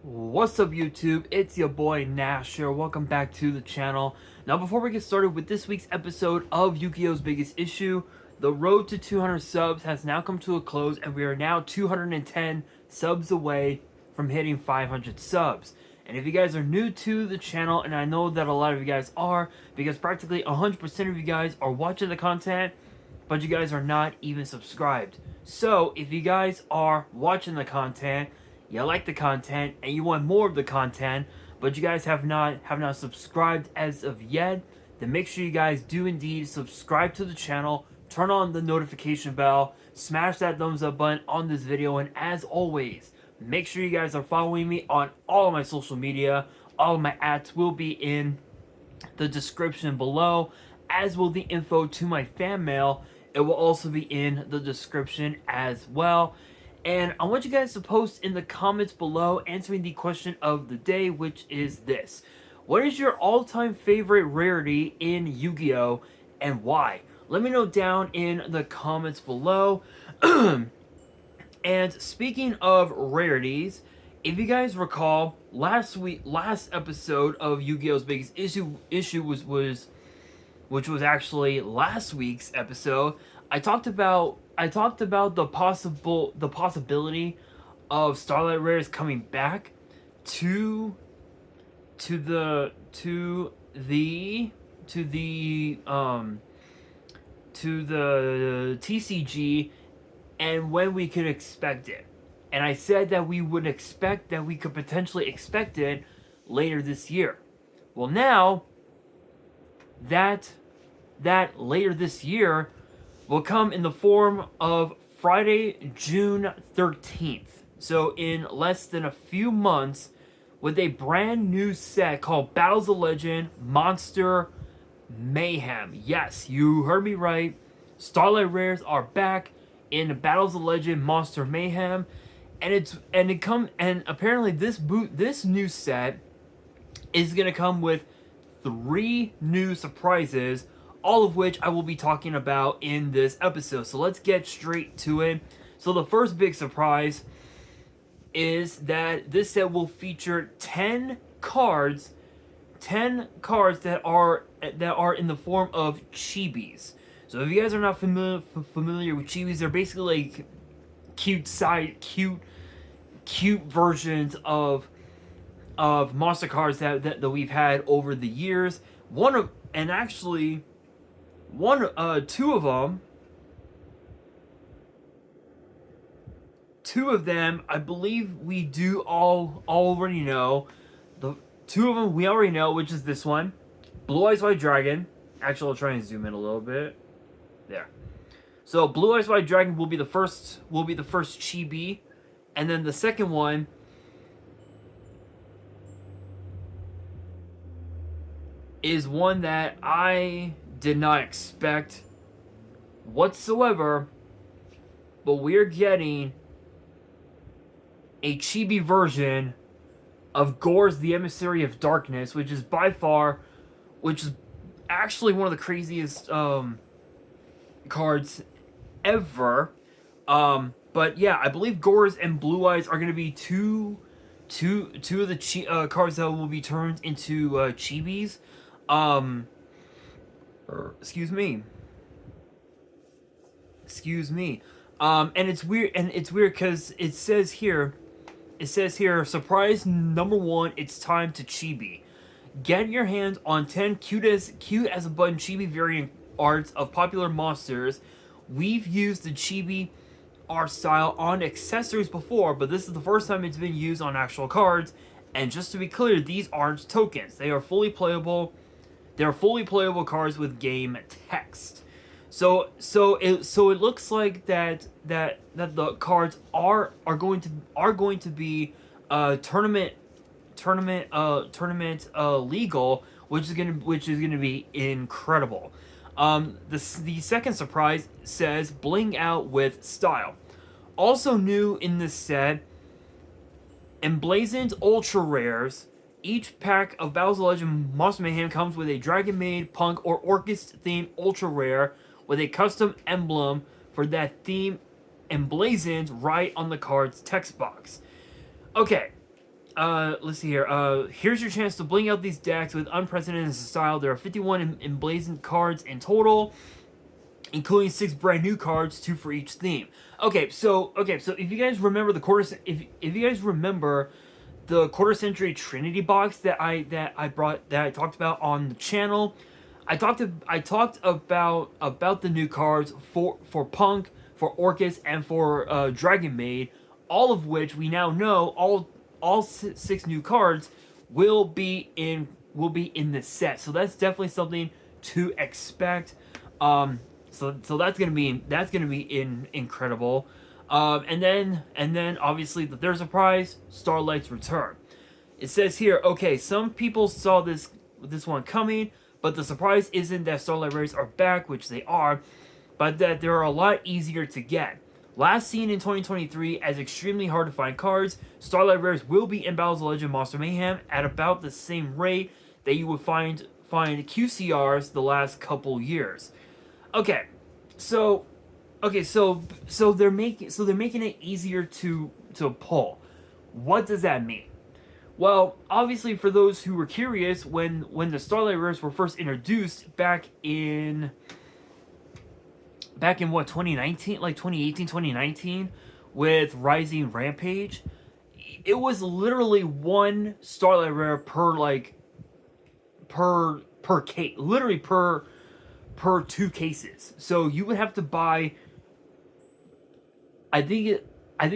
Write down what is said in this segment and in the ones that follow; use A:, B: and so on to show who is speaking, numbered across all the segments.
A: What's up YouTube, it's your boy Nash here, welcome back to the channel. Now before we get started with this week's episode of Yu-Gi-Oh's Biggest Issue, the road to 200 subs has now come to a close and we are now 210 subs away from hitting 500 subs. And if you guys are new to the channel, and I know that a lot of you guys are, because practically 100% of you guys are watching the content, but you guys are not even subscribed. So if you guys are watching the content, you like the content and you want more of the content, but you guys have not subscribed as of yet, then make sure you guys do indeed subscribe to the channel, turn on the notification bell, smash that thumbs up button on this video, and as always, make sure you guys are following me on all of my social media. All of my ads will be in the description below, as will the info to my fan mail. It will also be in the description as well. And I want you guys to post in the comments below answering the question of the day, which is this. What is your all-time favorite rarity in Yu-Gi-Oh! And why? Let me know down in the comments below. And speaking of rarities, if you guys recall, last episode of Yu-Gi-Oh's Biggest Issue which was actually last week's episode, I talked about the possibility of Starlight rares coming back to the TCG and when we could expect it. And I said that we could potentially expect it later this year. Well, now that later this year will come in the form of Friday, June 13th. So in less than a few months, with a brand new set called Battles of Legend Monster Mayhem. Yes, you heard me right. Starlight rares are back in Battles of Legend Monster Mayhem, and apparently this new set is gonna come with 3 new surprises, all of which I will be talking about in this episode. So let's get straight to it. So the first big surprise is that this set will feature 10 cards that are in the form of chibis. So if you guys are not familiar with chibis, they're basically like cute versions of monster cards that we've had over the years. Two of them, I believe we do already know. The 2 of them we already know, which is this one, Blue Eyes White Dragon. Actually, I'll try and zoom in a little bit. There. So Blue Eyes White Dragon will be the first chibi, and then the second one is one that I did not expect whatsoever, but we're getting a chibi version of Gorz the Emissary of Darkness, which is actually one of the craziest cards ever. But yeah, I believe Gorz and Blue Eyes are going to be two of the cards that will be turned into chibis. Excuse me. And it's weird because it says here, surprise number 1, it's time to chibi. Get your hands on 10 cute as a button chibi variant arts of popular monsters. We've used the chibi art style on accessories before, but this is the first time it's been used on actual cards. And just to be clear, these aren't tokens. They are fully playable. They're fully playable cards with game text. So it looks like that the cards are going to be tournament legal, which is gonna be incredible. The second surprise says bling out with style. Also new in this set, emblazoned ultra rares. Each pack of Battles of Legend Monster Mayhem comes with a Dragon Maid, Punk, or Orcust themed ultra rare with a custom emblem for that theme emblazoned right on the card's text box. Okay, let's see here. Here's your chance to bling out these decks with unprecedented style. There are 51 emblazoned cards in total, including 6 brand new cards, 2 for each theme. So if you guys remember if you guys remember the quarter century Trinity box that I talked about on the channel, I talked about the new cards for Punk, for Orcus, and for Dragon Maid, all of which we now know all 6 new cards will be in this set. So that's definitely something to expect. So that's gonna be incredible. And then obviously the third surprise, Starlight's return. It says here, okay, some people saw this one coming, but the surprise isn't that Starlight rares are back, which they are, but that they're a lot easier to get. Last seen in 2023 as extremely hard to find cards, Starlight rares will be in Battles of Legend Monster Mayhem at about the same rate that you would find QCRs the last couple years. Okay, so they're making it easier to pull. What does that mean? Well, obviously, for those who were curious, when the Starlight rares were first introduced back in what, 2019, like 2018, 2019, with Rising Rampage, it was literally one Starlight rare per case, literally per 2 cases. So you would have to buy, I think it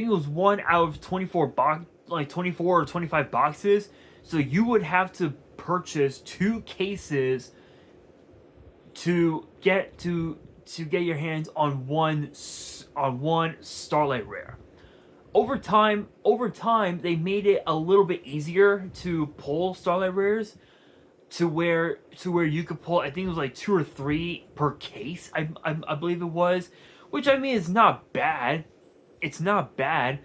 A: was 1 out of 24 24 or 25 boxes. So you would have to purchase 2 cases to get your hands on one Starlight rare. Over time, they made it a little bit easier to pull Starlight rares, to where you could pull, I think it was like 2 or 3 per case, I believe it was, which I mean is not bad. It's not bad.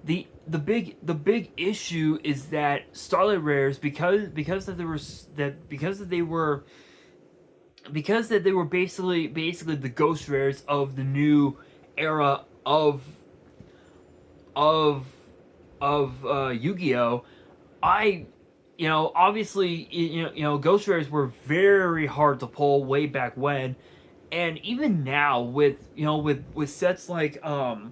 A: The big issue is that Starlight rares, because they were basically the ghost rares of the new era of Yu-Gi-Oh. Obviously, ghost rares were very hard to pull way back when, and even now with sets like Legendary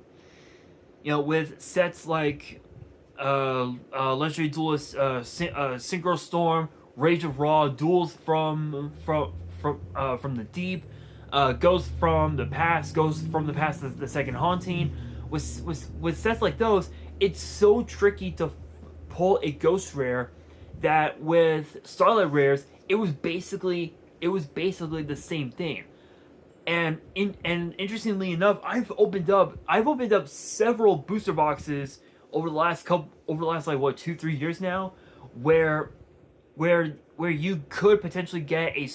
A: Duelist, Synchro Storm, Rage of Raw, Duels from the Deep, Ghost from the Past, the Second Haunting. With sets like those, it's so tricky to pull a ghost rare that with Starlight rares, it was basically the same thing. And interestingly enough, I've opened up several booster boxes over the last like what, 2-3 years now, where you could potentially get a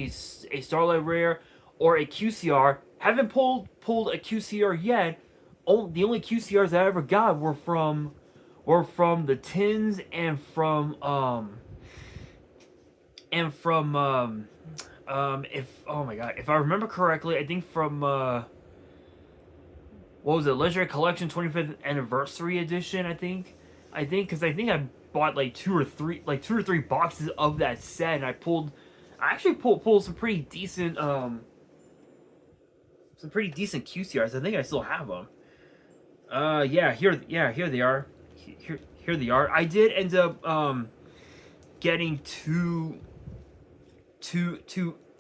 A: Starlight rare or a QCR. Haven't pulled a QCR yet. The only QCRs I ever got were from the tins and from if I remember correctly, I think from what was it, Legendary Collection 25th Anniversary Edition, I think because I bought like two or three boxes of that set, and I actually pulled some pretty decent QCRs. I think I still have them. Here they are. Here they are. I did end up getting two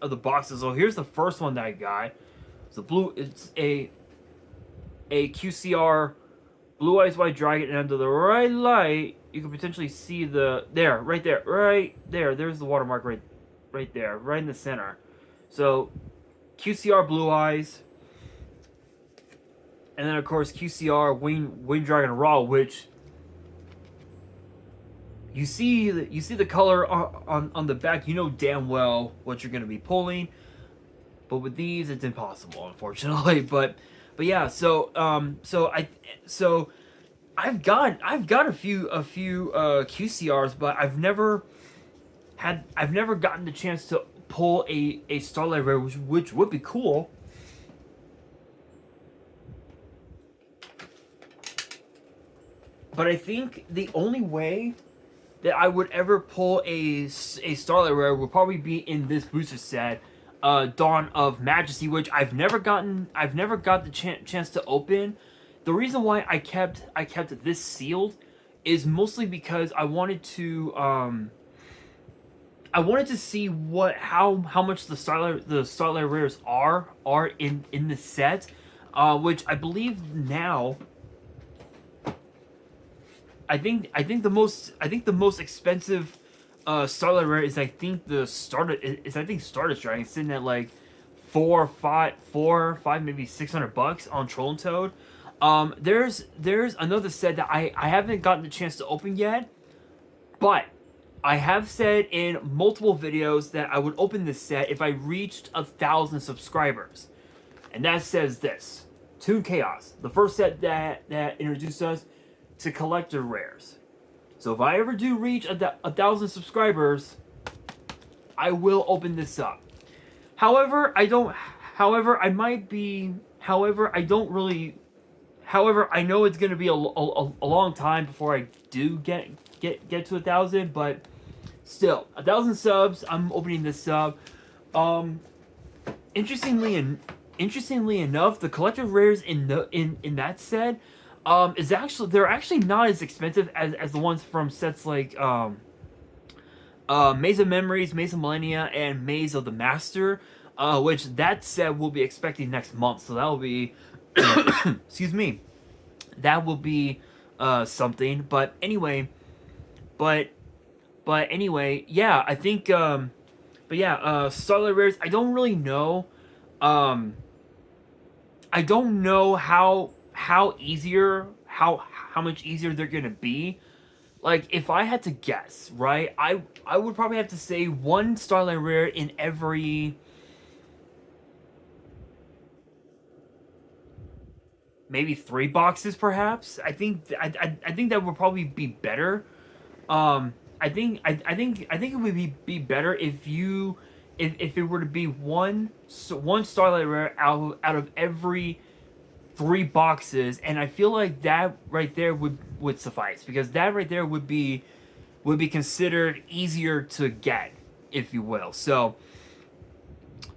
A: of the boxes. So here's the first one that I got. It's a QCR Blue Eyes White Dragon, and under the right light you can potentially see right there. There's the watermark right there, right in the center. So QCR Blue Eyes. And then of course QCR Wing Dragon Raw, which you see the color on the back. You know damn well what you're gonna be pulling. But with these, it's impossible, unfortunately. But yeah. So I've got a few QCRs, but I've never gotten the chance to pull a Starlight rare, which would be cool. but I think the only way that I would ever pull a Starlight rare would probably be in this booster set, Dawn of Majesty, which I've never got the chance to open. The reason why I kept this sealed is mostly because I wanted to see how much the Starlight rares are in the set, which I believe now. I think the most expensive Starlight rare is I think Stardust Dragon. It's sitting at like four or five, maybe $600 on Troll and Toad. There's another set that I haven't gotten the chance to open yet, but I have said in multiple videos that I would open this set if I reached 1,000 subscribers, and that says this: Toon Chaos, the first set that introduced us to collector rares. So if I ever do reach 1,000 subscribers, I will open this up. However, I don't really. However, I know it's gonna be a long time before I do get to 1,000, but still, 1,000 subs. I'm opening this up. Interestingly enough, the collector rares in that set they're actually not as expensive as the ones from sets like Maze of Memories, Maze of Millennia, and Maze of the Master, which that set will be expecting next month. So that will be, excuse me, that will be something. But anyway, yeah, I think, Starlight rares. I don't really know. I don't know how much easier they're gonna be. Like, if I had to guess, right, I would probably have to say one Starlight rare in every maybe 3 boxes, perhaps. I think that would probably be better. I think it would be better if it were to be one Starlight rare out of every 3 boxes, and I feel like that right there would suffice, because that right there would be considered easier to get, if you will. So,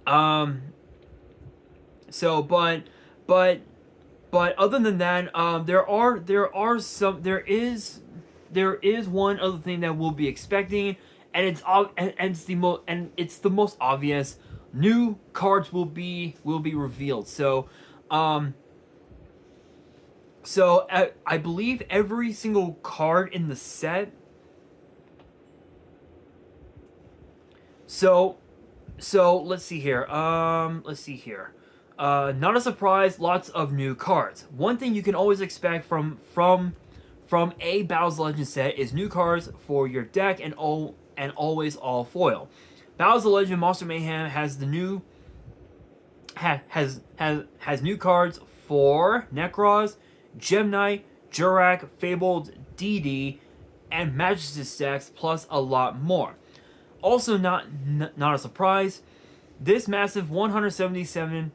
A: but other than that, there is one other thing that we'll be expecting, and it's the most obvious. New cards will be revealed. So, I believe every single card in the set. So let's see here. Not a surprise. Lots of new cards. One thing you can always expect from a Battles of Legends set is new cards for your deck, and always all foil. Battles of Legends Monster Mayhem has the new has new cards for Necros, Gemini, Jurak, Fabled, DD, and Magistus decks, plus a lot more. Also, not a surprise, this massive 177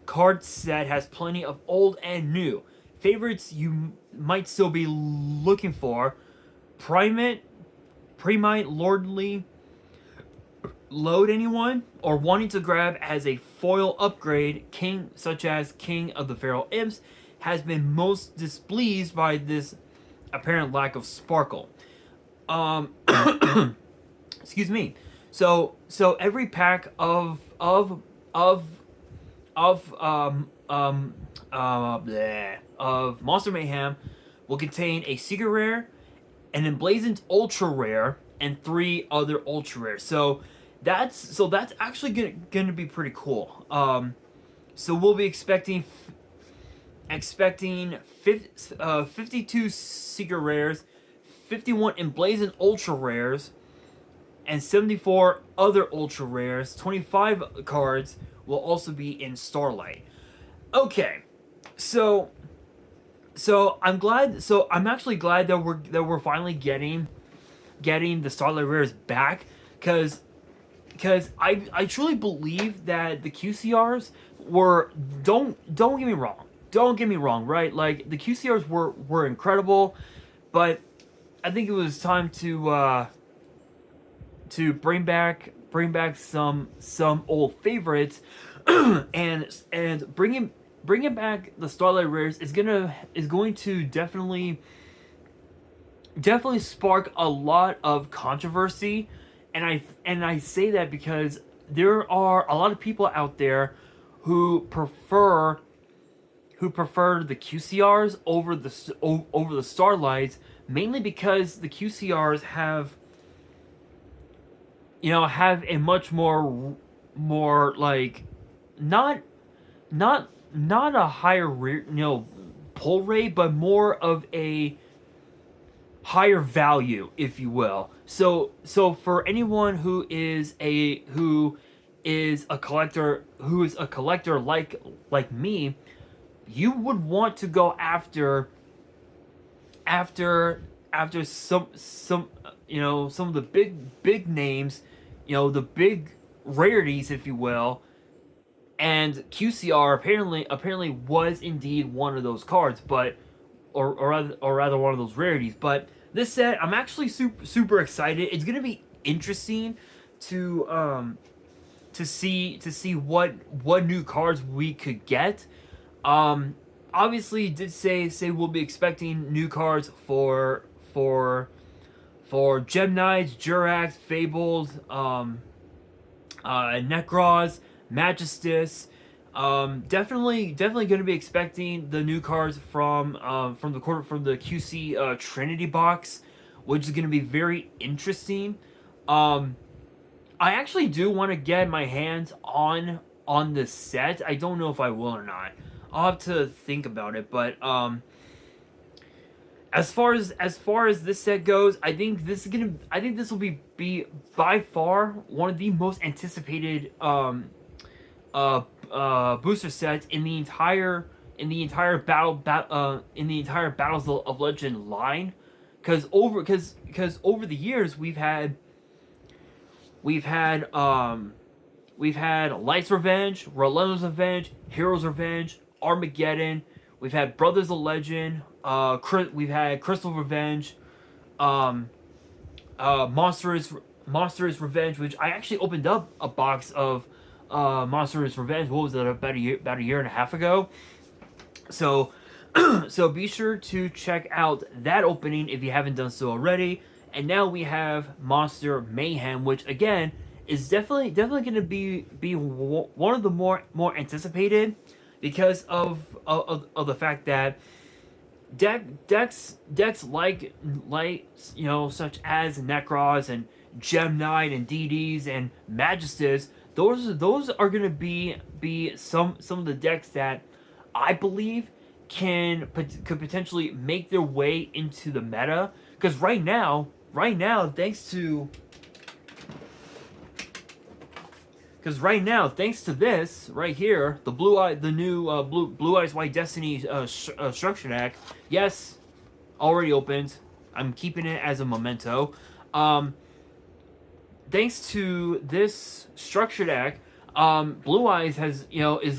A: card set has plenty of old and new favorites you might still be looking for: Primate, Lordly, Load. Anyone or wanting to grab as a foil upgrade, such as King of the Feral Imps, has been most displeased by this apparent lack of sparkle. Excuse me. So every pack of Monster Mayhem will contain a secret rare, an emblazoned ultra rare, and 3 other ultra rares. So that's actually gonna be pretty cool. So we'll be expecting 52 secret rares, 51 emblazoned ultra rares, and 74 other ultra rares. 25 cards will also be in Starlight. Okay, so I'm actually glad that we're finally getting the Starlight rares back, because I truly believe that the QCRs were don't get me wrong, right? Like, the QCRs were incredible. But I think it was time to bring back some old favorites, and bringing back the Starlight rares is going to definitely spark a lot of controversy, and I say that because there are a lot of people out there who prefer the QCRs over the Starlights, mainly because the QCRs have a much more like not a higher pull rate, but more of a higher value, if you will. So for anyone who is a collector, like me, you would want to go after some some of the big names, the big rarities, if you will. And QCR apparently was indeed one of those cards, but or rather one of those rarities. But this set, I'm actually super excited. It's gonna be interesting to see what new cards we could get. Obviously, did say we'll be expecting new cards for Gem Knights, Jurax, Fabled, Necros, Magistus. Definitely going to be expecting the new cards from the QC Trinity box, which is going to be very interesting. I actually do want to get my hands on this set. I don't know if I will or not. I'll have to think about it, but as far as this set goes, I think this will be by far one of the most anticipated booster sets in the entire Battles of Legend line, because over the years we've had Light's Revenge, Relentless Revenge, Heroes Revenge, Armageddon. We've had Brothers of Legend. We've had Crystal Revenge. Monstrous Revenge, which I actually opened up a box of Monstrous Revenge. What was it, about a year and a half ago? So so be sure to check out that opening if you haven't done so already. And now we have Monster Mayhem, which again is definitely going to be one of the more anticipated, because of the fact that decks like such as Necros and Gem Knight and DDs and Magistus, those are going to be some of the decks that I believe could potentially make their way into the meta. Because right now, thanks to this right here, the new Blue Eyes White Destiny structure deck, yes, already opened. I'm keeping it as a memento. Thanks to this structure deck, Blue Eyes is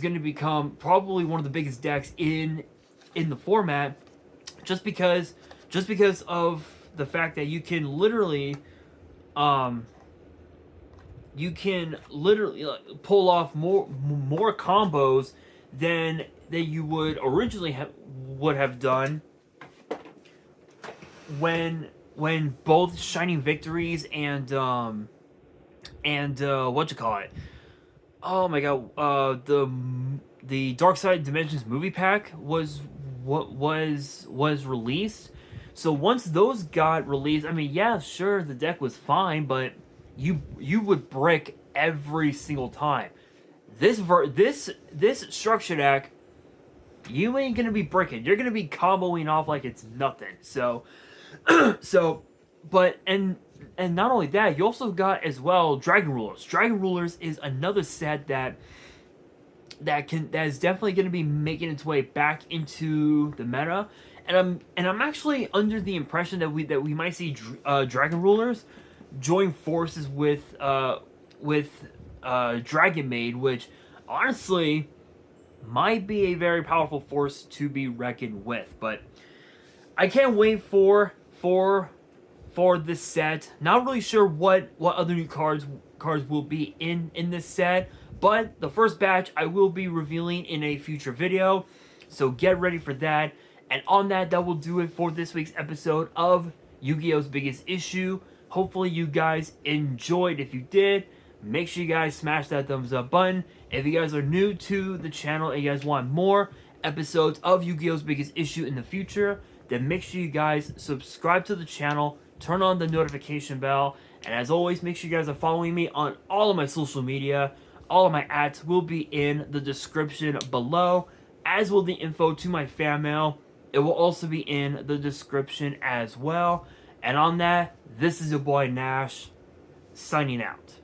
A: going to become probably one of the biggest decks in the format, just because of the fact that you can literally pull off more combos than you would originally have done when both Shining Victories and what you call it? Oh my god! The Dark Side Dimensions movie pack was released. So once those got released, I mean, yeah, sure, the deck was fine, but you would brick every single time. This structure deck, you ain't gonna be bricking. You're gonna be comboing off like it's nothing. So but not only that, you also got as well Dragon Rulers. Dragon Rulers is another set that is definitely going to be making its way back into the meta, and I'm actually under the impression that we might see Dragon Rulers join forces with Dragon Maid, which honestly might be a very powerful force to be reckoned with. But I can't wait for for this set. Not really sure what other new cards will be in this set, but the first batch I will be revealing in a future video, so get ready for that. And on that will do it for this week's episode of Yu-Gi-Oh's Biggest Issue. Hopefully you guys enjoyed. If you did, make sure you guys smash that thumbs up button. If you guys are new to the channel and you guys want more episodes of Yu-Gi-Oh's Biggest Issue in the future, then make sure you guys subscribe to the channel, turn on the notification bell, and as always, make sure you guys are following me on all of my social media. All of my ads will be in the description below, as will the info to my fan mail. It will also be in the description as well. And on that, this is your boy Nash, signing out.